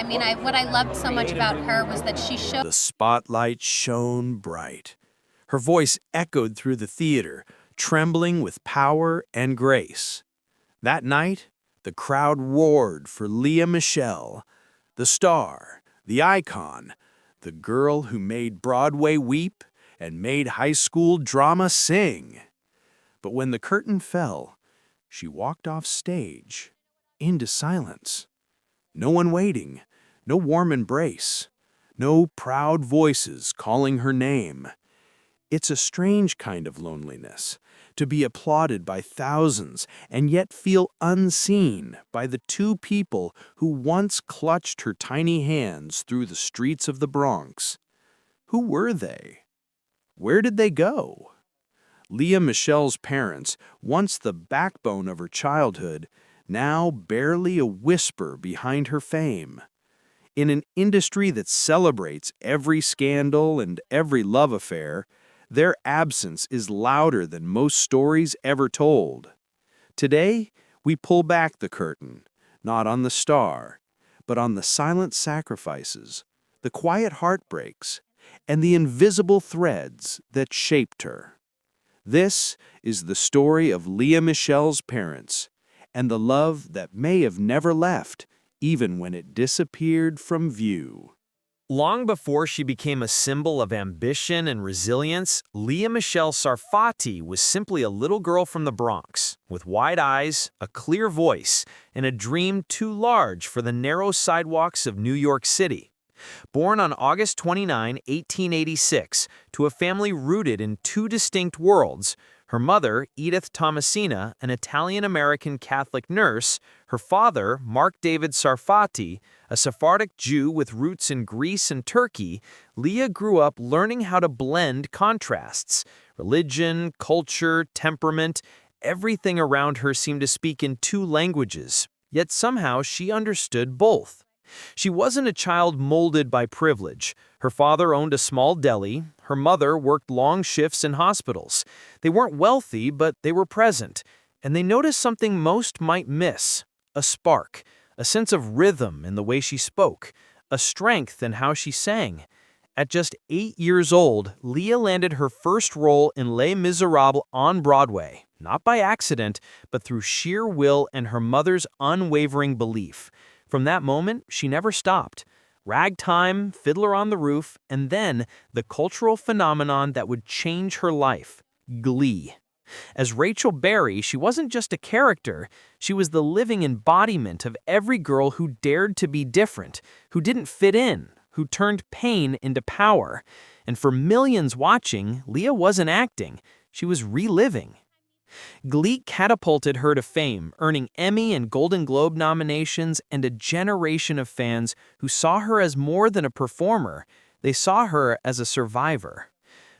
I mean, what I loved so much about her was that she showed. The spotlight shone bright. Her voice echoed through the theater, trembling with power and grace. That night, the crowd roared for Lea Michele, the star, the icon, the girl who made Broadway weep and made high school drama sing. But when the curtain fell, she walked off stage, into silence. No one waiting, no warm embrace, no proud voices calling her name. It's a strange kind of loneliness, to be applauded by thousands and yet feel unseen by the two people who once clutched her tiny hands through the streets of the Bronx. Who were they? Where did they go? Lea Michele's parents, once the backbone of her childhood, now barely a whisper behind her fame. In an industry that celebrates every scandal and every love affair, their absence is louder than most stories ever told. Today, we pull back the curtain, not on the star, but on the silent sacrifices, the quiet heartbreaks, and the invisible threads that shaped her. This is the story of Lea Michele's parents, and the love that may have never left, even when it disappeared from view. Long before she became a symbol of ambition and resilience, Lea Michele Sarfati was simply a little girl from the Bronx, with wide eyes, a clear voice, and a dream too large for the narrow sidewalks of New York City. Born on August 29, 1886, to a family rooted in two distinct worlds, her mother, Edith Thomasina, an Italian-American Catholic nurse, her father, Mark David Sarfati, a Sephardic Jew with roots in Greece and Turkey, Lea grew up learning how to blend contrasts. Religion, culture, temperament, everything around her seemed to speak in two languages, yet somehow she understood both. She wasn't a child molded by privilege. Her father owned a small deli. Her mother worked long shifts in hospitals. They weren't wealthy, but they were present. And they noticed something most might miss: a spark, a sense of rhythm in the way she spoke, a strength in how she sang. At just 8 years old, Lea landed her first role in Les Miserables on Broadway, not by accident, but through sheer will and her mother's unwavering belief. From that moment, she never stopped. Ragtime, Fiddler on the Roof, and then the cultural phenomenon that would change her life: Glee. As Rachel Berry, she wasn't just a character, she was the living embodiment of every girl who dared to be different, who didn't fit in, who turned pain into power. And for millions watching, Lea wasn't acting, she was reliving. Glee catapulted her to fame, earning Emmy and Golden Globe nominations and a generation of fans who saw her as more than a performer. They saw her as a survivor.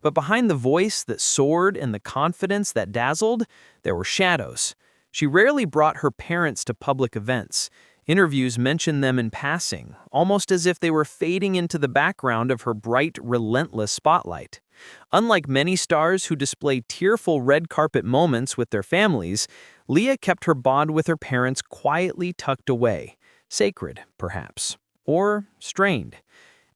But behind the voice that soared and the confidence that dazzled, there were shadows. She rarely brought her parents to public events. Interviews mentioned them in passing, almost as if they were fading into the background of her bright, relentless spotlight. Unlike many stars who display tearful red carpet moments with their families, Lea kept her bond with her parents quietly tucked away, sacred, perhaps, or strained.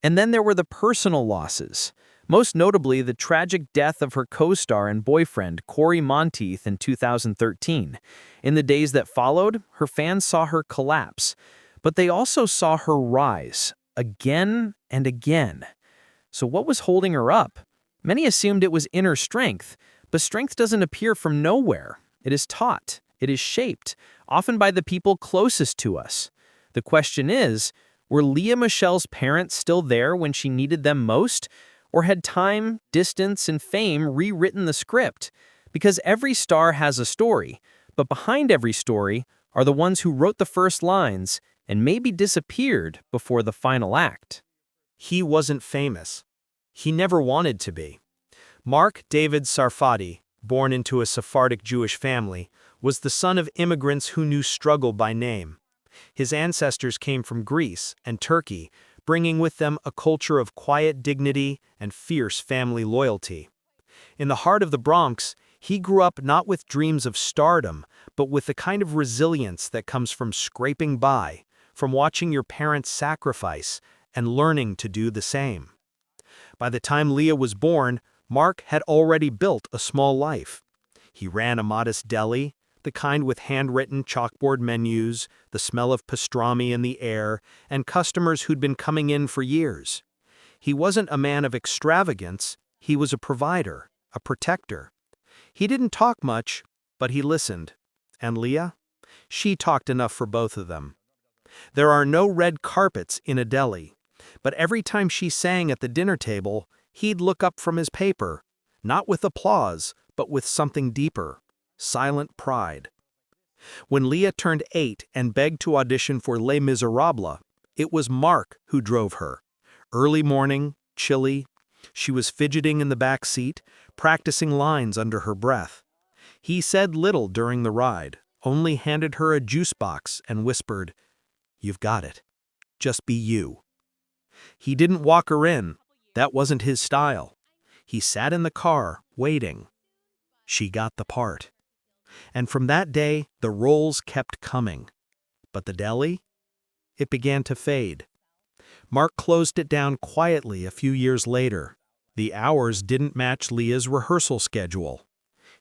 And then there were the personal losses, most notably the tragic death of her co-star and boyfriend, Corey Monteith, in 2013. In the days that followed, her fans saw her collapse, but they also saw her rise, again and again. So what was holding her up? Many assumed it was inner strength, but strength doesn't appear from nowhere. It is taught, it is shaped, often by the people closest to us. The question is, were Lea Michele's parents still there when she needed them most? Or had time, distance, and fame rewritten the script? Because every star has a story, but behind every story are the ones who wrote the first lines and maybe disappeared before the final act. He wasn't famous. He never wanted to be. Mark David Sarfati, born into a Sephardic Jewish family, was the son of immigrants who knew struggle by name. His ancestors came from Greece and Turkey, bringing with them a culture of quiet dignity and fierce family loyalty. In the heart of the Bronx, he grew up not with dreams of stardom, but with the kind of resilience that comes from scraping by, from watching your parents sacrifice and learning to do the same. By the time Lea was born, Mark had already built a small life. He ran a modest deli, the kind with handwritten chalkboard menus, the smell of pastrami in the air, and customers who'd been coming in for years. He wasn't a man of extravagance, he was a provider, a protector. He didn't talk much, but he listened. And Lea? She talked enough for both of them. There are no red carpets in a deli, but every time she sang at the dinner table, he'd look up from his paper, not with applause, but with something deeper, silent pride. When Lea turned 8 and begged to audition for Les Miserables, it was Mark who drove her. Early morning, chilly, she was fidgeting in the back seat, practicing lines under her breath. He said little during the ride, only handed her a juice box and whispered, "You've got it. Just be you." He didn't walk her in. That wasn't his style. He sat in the car, waiting. She got the part. And from that day, the roles kept coming. But the deli? It began to fade. Mark closed it down quietly a few years later. The hours didn't match Lea's rehearsal schedule.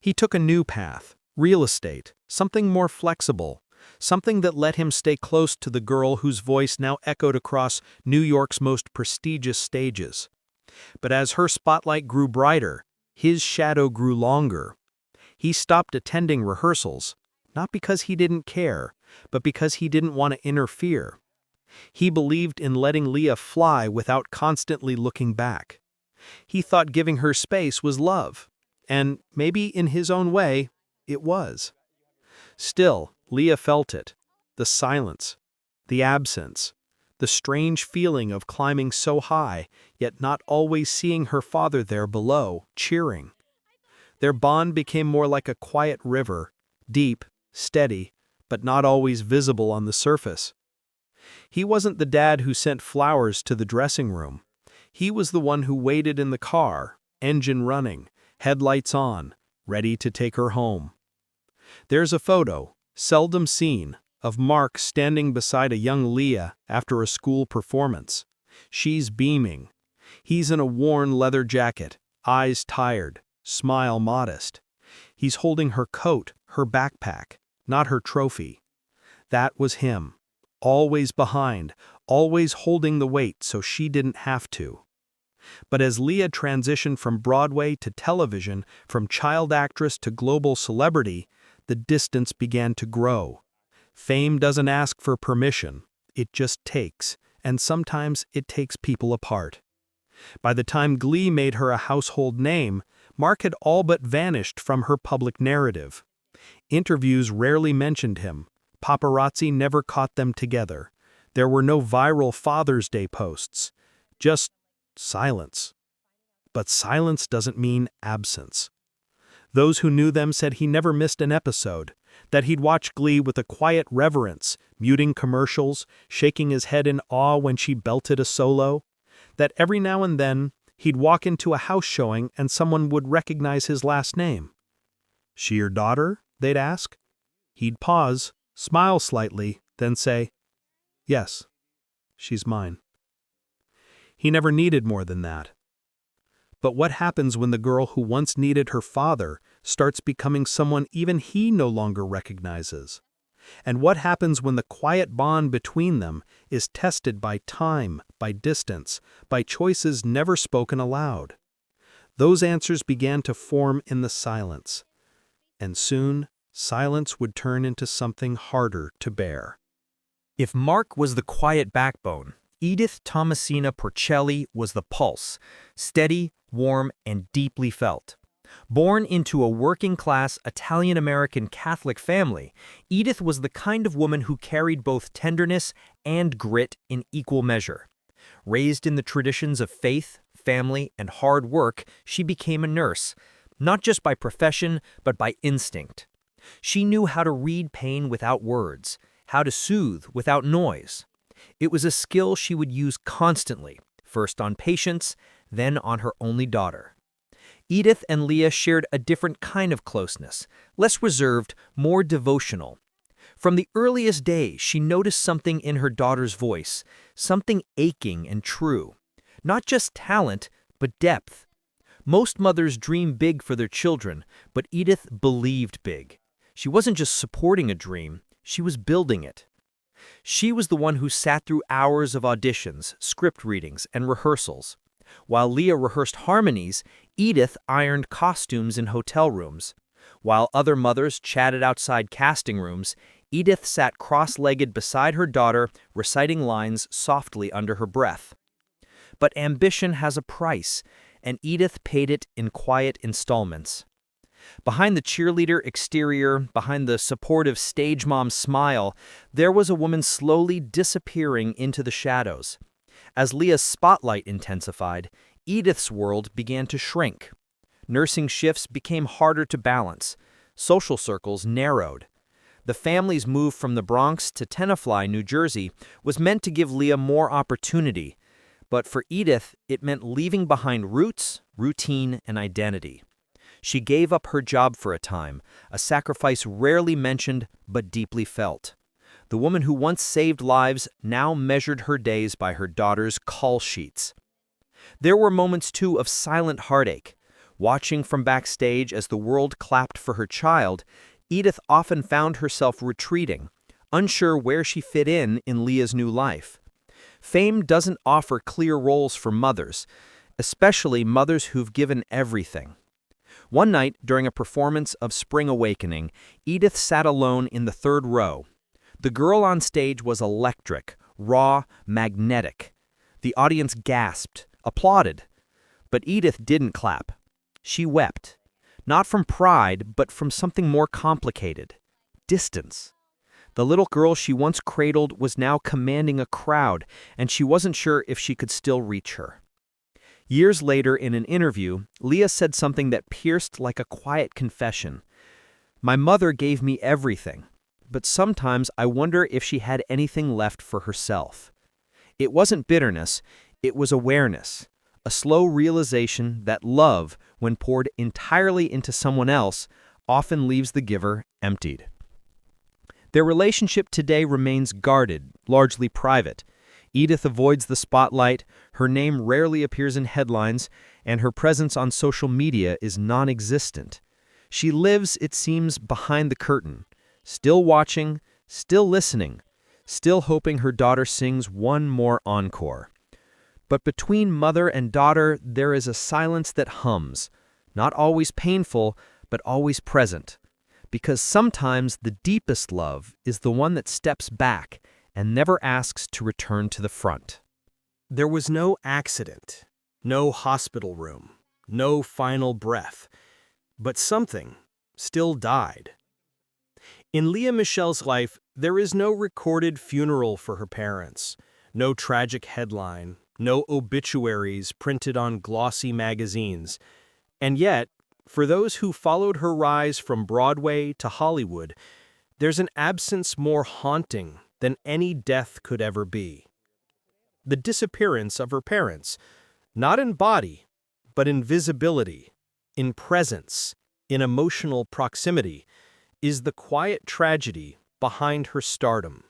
He took a new path, real estate, something more flexible, something that let him stay close to the girl whose voice now echoed across New York's most prestigious stages. But as her spotlight grew brighter, his shadow grew longer. He stopped attending rehearsals, not because he didn't care, but because he didn't want to interfere. He believed in letting Lea fly without constantly looking back. He thought giving her space was love, and maybe in his own way, it was. Still, Lea felt it, the silence, the absence, the strange feeling of climbing so high, yet not always seeing her father there below, cheering. Their bond became more like a quiet river, deep, steady, but not always visible on the surface. He wasn't the dad who sent flowers to the dressing room. He was the one who waited in the car, engine running, headlights on, ready to take her home. There's a photo, seldom seen, of Mark standing beside a young Lea after a school performance. She's beaming. He's in a worn leather jacket, eyes tired, smile modest. He's holding her coat, her backpack, not her trophy. That was him. Always behind, always holding the weight so she didn't have to. But as Lea transitioned from Broadway to television, from child actress to global celebrity, the distance began to grow. Fame doesn't ask for permission, it just takes, and sometimes it takes people apart. By the time Glee made her a household name, Mark had all but vanished from her public narrative. Interviews rarely mentioned him. Paparazzi never caught them together. There were no viral Father's Day posts. Just silence. But silence doesn't mean absence. Those who knew them said he never missed an episode, that he'd watch Glee with a quiet reverence, muting commercials, shaking his head in awe when she belted a solo, that every now and then he'd walk into a house showing and someone would recognize his last name. "She your daughter?" they'd ask. He'd pause, smile slightly, then say, "Yes, she's mine." He never needed more than that. But what happens when the girl who once needed her father starts becoming someone even he no longer recognizes? And what happens when the quiet bond between them is tested by time, by distance, by choices never spoken aloud? Those answers began to form in the silence. And soon, silence would turn into something harder to bear. If Mark was the quiet backbone, Edith Thomasina Porcelli was the pulse, steady, warm, and deeply felt. Born into a working-class Italian-American Catholic family, Edith was the kind of woman who carried both tenderness and grit in equal measure. Raised in the traditions of faith, family, and hard work, she became a nurse, not just by profession, but by instinct. She knew how to read pain without words, how to soothe without noise. It was a skill she would use constantly, first on patients, then on her only daughter. Edith and Lea shared a different kind of closeness, less reserved, more devotional. From the earliest days, she noticed something in her daughter's voice, something aching and true. Not just talent, but depth. Most mothers dream big for their children, but Edith believed big. She wasn't just supporting a dream, she was building it. She was the one who sat through hours of auditions, script readings, and rehearsals. While Lea rehearsed harmonies, Edith ironed costumes in hotel rooms. While other mothers chatted outside casting rooms, Edith sat cross-legged beside her daughter, reciting lines softly under her breath. But ambition has a price, and Edith paid it in quiet installments. Behind the cheerleader exterior, behind the supportive stage mom smile, there was a woman slowly disappearing into the shadows. As Lea's spotlight intensified, Edith's world began to shrink. Nursing shifts became harder to balance. Social circles narrowed. The family's move from the Bronx to Tenafly, New Jersey, was meant to give Lea more opportunity. But for Edith, it meant leaving behind roots, routine, and identity. She gave up her job for a time, a sacrifice rarely mentioned but deeply felt. The woman who once saved lives now measured her days by her daughter's call sheets. There were moments, too, of silent heartache. Watching from backstage as the world clapped for her child, Edith often found herself retreating, unsure where she fit in Lea's new life. Fame doesn't offer clear roles for mothers, especially mothers who've given everything. One night, during a performance of Spring Awakening, Edith sat alone in the third row. The girl on stage was electric, raw, magnetic. The audience gasped, applauded. But Edith didn't clap. She wept. Not from pride, but from something more complicated. Distance. The little girl she once cradled was now commanding a crowd, and she wasn't sure if she could still reach her. Years later, in an interview, Lea said something that pierced like a quiet confession. "My mother gave me everything, but sometimes I wonder if she had anything left for herself." It wasn't bitterness, it was awareness, a slow realization that love, when poured entirely into someone else, often leaves the giver emptied. Their relationship today remains guarded, largely private. Edith avoids the spotlight, her name rarely appears in headlines, and her presence on social media is non-existent. She lives, it seems, behind the curtain, still watching, still listening, still hoping her daughter sings one more encore. But between mother and daughter, there is a silence that hums, not always painful, but always present. Because sometimes the deepest love is the one that steps back and never asks to return to the front. There was no accident, no hospital room, no final breath, but something still died. In Lea Michele's life, there is no recorded funeral for her parents, no tragic headline, no obituaries printed on glossy magazines. And yet, for those who followed her rise from Broadway to Hollywood, there's an absence more haunting than any death could ever be. The disappearance of her parents, not in body, but in visibility, in presence, in emotional proximity, is the quiet tragedy behind her stardom.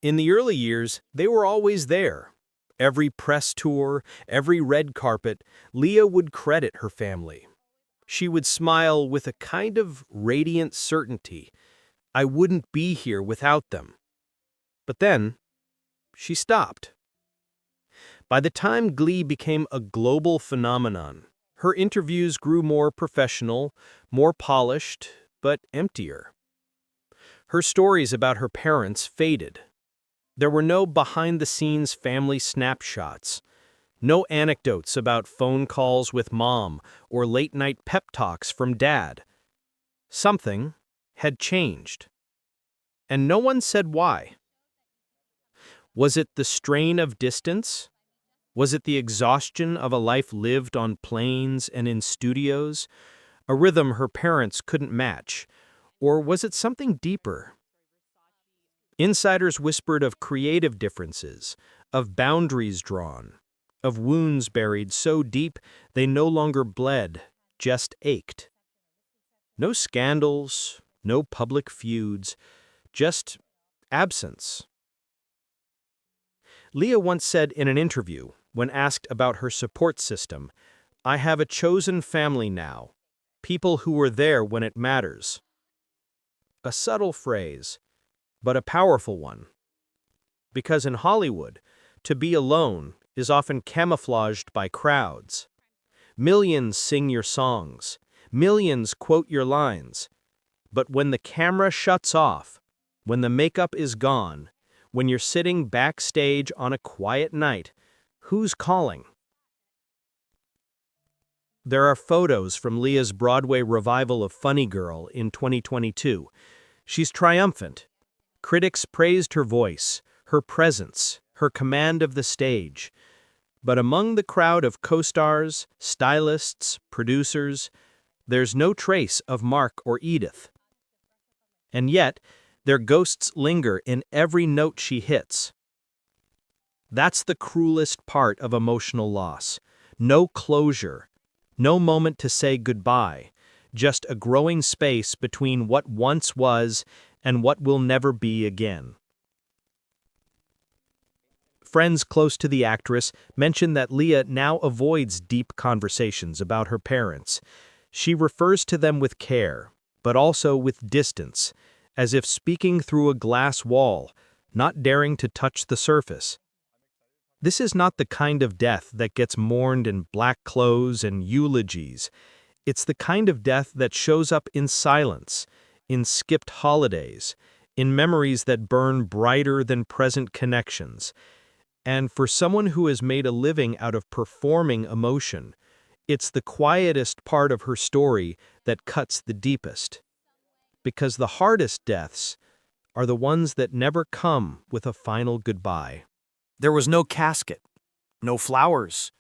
In the early years, they were always there. Every press tour, every red carpet, Lea would credit her family. She would smile with a kind of radiant certainty. I wouldn't be here without them. But then, she stopped. By the time Glee became a global phenomenon, her interviews grew more professional, more polished, but emptier. Her stories about her parents faded. There were no behind-the-scenes family snapshots, no anecdotes about phone calls with mom or late-night pep talks from dad. Something had changed, and no one said why. Was it the strain of distance? Was it the exhaustion of a life lived on planes and in studios, a rhythm her parents couldn't match? Or was it something deeper? Insiders whispered of creative differences, of boundaries drawn, of wounds buried so deep they no longer bled, just ached. No scandals, no public feuds, just absence. Lea once said in an interview, when asked about her support system, "I have a chosen family now, people who were there when it matters." A subtle phrase, but a powerful one. Because in Hollywood, to be alone is often camouflaged by crowds. Millions sing your songs, millions quote your lines. But when the camera shuts off, when the makeup is gone, when you're sitting backstage on a quiet night, who's calling? There are photos from Lea's Broadway revival of Funny Girl in 2022. She's triumphant. Critics praised her voice, her presence, her command of the stage. But among the crowd of co-stars, stylists, producers, there's no trace of Mark or Edith. And yet, their ghosts linger in every note she hits. That's the cruelest part of emotional loss. No closure, no moment to say goodbye, just a growing space between what once was and what will never be again. Friends close to the actress mention that Lea now avoids deep conversations about her parents. She refers to them with care, but also with distance, as if speaking through a glass wall, not daring to touch the surface. This is not the kind of death that gets mourned in black clothes and eulogies. It's the kind of death that shows up in silence, in skipped holidays, in memories that burn brighter than present connections. And for someone who has made a living out of performing emotion, it's the quietest part of her story that cuts the deepest. Because the hardest deaths are the ones that never come with a final goodbye. There was no casket, no flowers,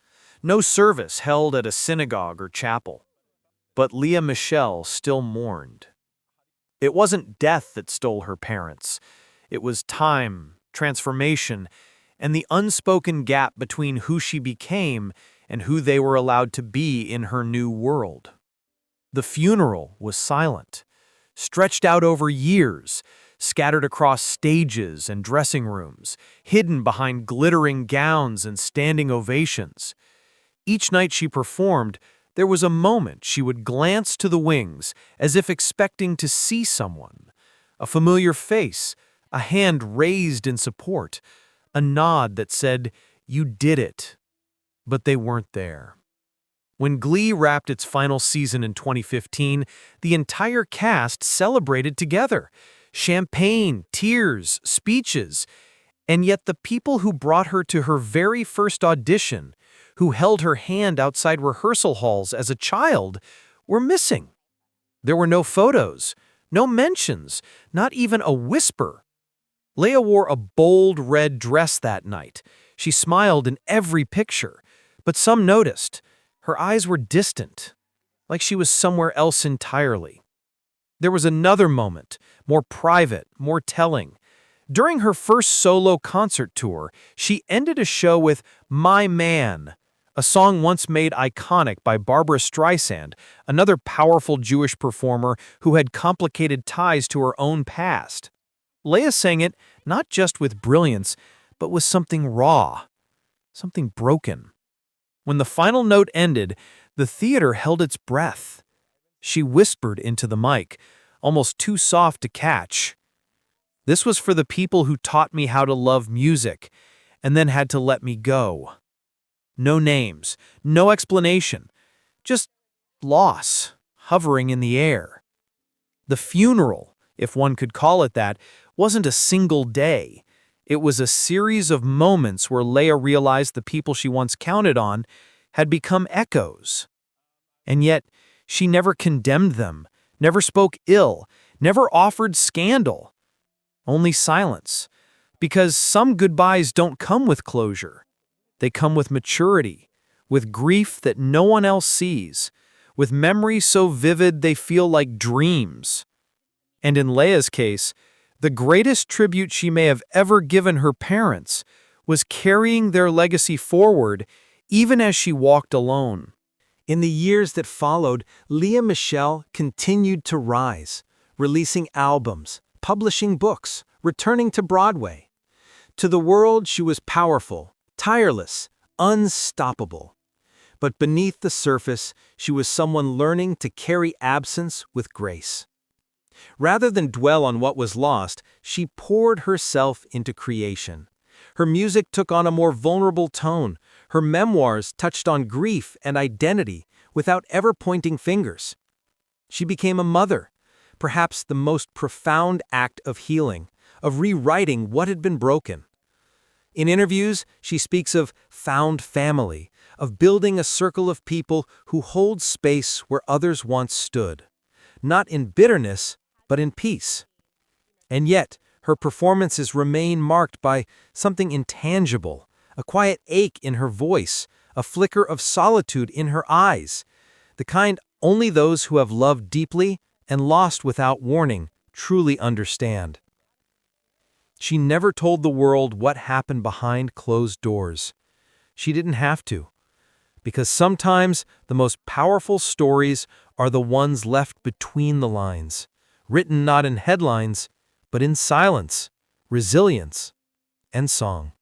no service held at a synagogue or chapel. But Lea Michele still mourned. It wasn't death that stole her parents. It was time, transformation, and the unspoken gap between who she became and who they were allowed to be in her new world. The funeral was silent, stretched out over years, scattered across stages and dressing rooms, hidden behind glittering gowns and standing ovations. Each night she performed, there was a moment she would glance to the wings as if expecting to see someone. A familiar face, a hand raised in support, a nod that said, "You did it." But they weren't there. When Glee wrapped its final season in 2015, the entire cast celebrated together. Champagne, tears, speeches. And yet the people who brought her to her very first audition, who held her hand outside rehearsal halls as a child, were missing. There were no photos, no mentions, not even a whisper. Lea wore a bold red dress that night. She smiled in every picture, but some noticed. Her eyes were distant, like she was somewhere else entirely. There was another moment, more private, more telling. During her first solo concert tour, she ended a show with "My Man," a song once made iconic by Barbra Streisand, another powerful Jewish performer who had complicated ties to her own past. Lea sang it not just with brilliance, but with something raw, something broken. When the final note ended, the theater held its breath. She whispered into the mic, almost too soft to catch. "This was for the people who taught me how to love music, and then had to let me go." No names, no explanation, just loss, hovering in the air. The funeral, if one could call it that, wasn't a single day. It was a series of moments where Lea realized the people she once counted on had become echoes. And yet, she never condemned them, never spoke ill, never offered scandal. Only silence. Because some goodbyes don't come with closure. They come with maturity, with grief that no one else sees, with memories so vivid they feel like dreams. And in Lea's case, the greatest tribute she may have ever given her parents was carrying their legacy forward even as she walked alone. In the years that followed, Lea Michele continued to rise, releasing albums, publishing books, returning to Broadway. To the world, she was powerful, tireless, unstoppable. But beneath the surface, she was someone learning to carry absence with grace. Rather than dwell on what was lost, she poured herself into creation. Her music took on a more vulnerable tone. Her memoirs touched on grief and identity without ever pointing fingers. She became a mother, perhaps the most profound act of healing, of rewriting what had been broken. In interviews, she speaks of found family, of building a circle of people who hold space where others once stood, not in bitterness, but in peace. And yet, her performances remain marked by something intangible, a quiet ache in her voice, a flicker of solitude in her eyes, the kind only those who have loved deeply and lost without warning truly understand. She never told the world what happened behind closed doors. She didn't have to, because sometimes the most powerful stories are the ones left between the lines, written not in headlines, but in silence, resilience, and song.